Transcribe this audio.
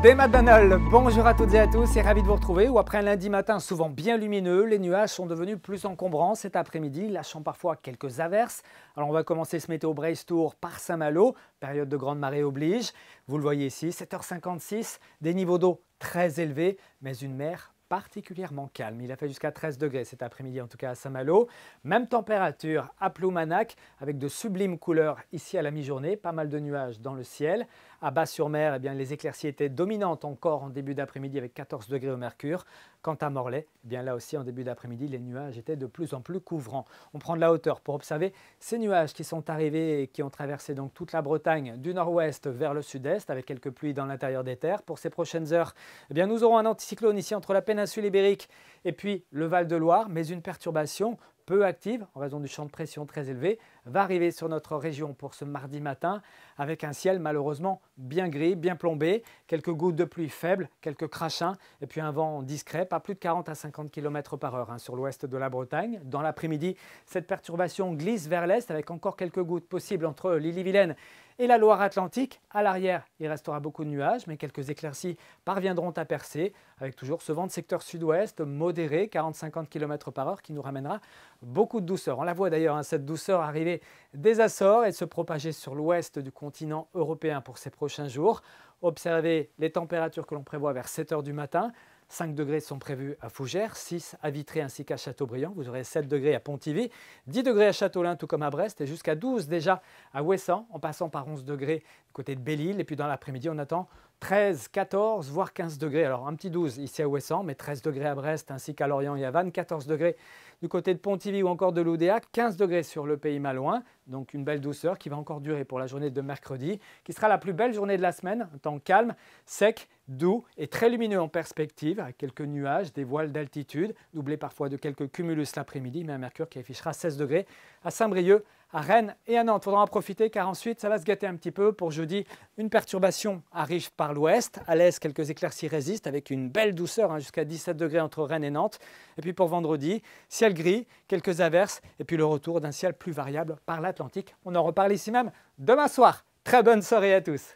Des McDonald's, bonjour à toutes et à tous et ravi de vous retrouver. Ou après un lundi matin souvent bien lumineux, les nuages sont devenus plus encombrants cet après-midi, lâchant parfois quelques averses. Alors on va commencer ce météo Brace Tour par Saint-Malo, période de grande marée oblige. Vous le voyez ici, 7h56, des niveaux d'eau très élevés, mais une mer particulièrement calme. Il a fait jusqu'à 13 degrés cet après-midi, en tout cas à Saint-Malo. Même température à Ploumanac, avec de sublimes couleurs ici à la mi-journée. Pas mal de nuages dans le ciel. À Bas-sur-Mer, eh bien, les éclaircies étaient dominantes encore en début d'après-midi avec 14 degrés au mercure. Quant à Morlaix, eh bien, là aussi en début d'après-midi, les nuages étaient de plus en plus couvrants. On prend de la hauteur pour observer ces nuages qui sont arrivés et qui ont traversé donc toute la Bretagne du nord-ouest vers le sud-est avec quelques pluies dans l'intérieur des terres. Pour ces prochaines heures, eh bien, nous aurons un anticyclone ici entre la péninsule ibérique et puis le Val-de-Loire, mais une perturbation peu active en raison du champ de pression très élevé va arriver sur notre région pour ce mardi matin avec un ciel malheureusement bien gris, bien plombé, quelques gouttes de pluie faibles, quelques crachins et puis un vent discret, pas plus de 40 à 50 km/h sur l'ouest de la Bretagne. Dans l'après-midi, cette perturbation glisse vers l'est avec encore quelques gouttes possibles entre l'Ille-et-Vilaine et la Loire-Atlantique. À l'arrière, il restera beaucoup de nuages, mais quelques éclaircies parviendront à percer, avec toujours ce vent de secteur sud-ouest modéré, 40-50 km/h, qui nous ramènera beaucoup de douceur. On la voit d'ailleurs, cette douceur arriver des Açores et se propager sur l'ouest du continent européen pour ces prochains jours. Observez les températures que l'on prévoit vers 7 h du matin. 5 degrés sont prévus à Fougères, 6 à Vitré ainsi qu'à Châteaubriand. Vous aurez 7 degrés à Pontivy, 10 degrés à Châteaulin tout comme à Brest et jusqu'à 12 déjà à Ouessant en passant par 11 degrés du côté de Belle-Île. Et puis dans l'après-midi, on attend 13, 14 voire 15 degrés. Alors un petit 12 ici à Ouessant, mais 13 degrés à Brest ainsi qu'à Lorient et à Vannes, 14 degrés du côté de Pontivy ou encore de Loudéac, 15 degrés sur le Pays Malouin. Donc une belle douceur qui va encore durer pour la journée de mercredi, qui sera la plus belle journée de la semaine, un temps calme, sec, doux et très lumineux en perspective, avec quelques nuages, des voiles d'altitude, doublés parfois de quelques cumulus l'après-midi, mais un mercure qui affichera 16 degrés à Saint-Brieuc, à Rennes et à Nantes. Il faudra en profiter car ensuite ça va se gâter un petit peu. Pour jeudi, une perturbation arrive par l'ouest. À l'est, quelques éclaircies résistent avec une belle douceur jusqu'à 17 degrés entre Rennes et Nantes. Et puis pour vendredi, ciel gris, quelques averses et puis le retour d'un ciel plus variable par l'Atlantique. On en reparle ici même demain soir. Très bonne soirée à tous.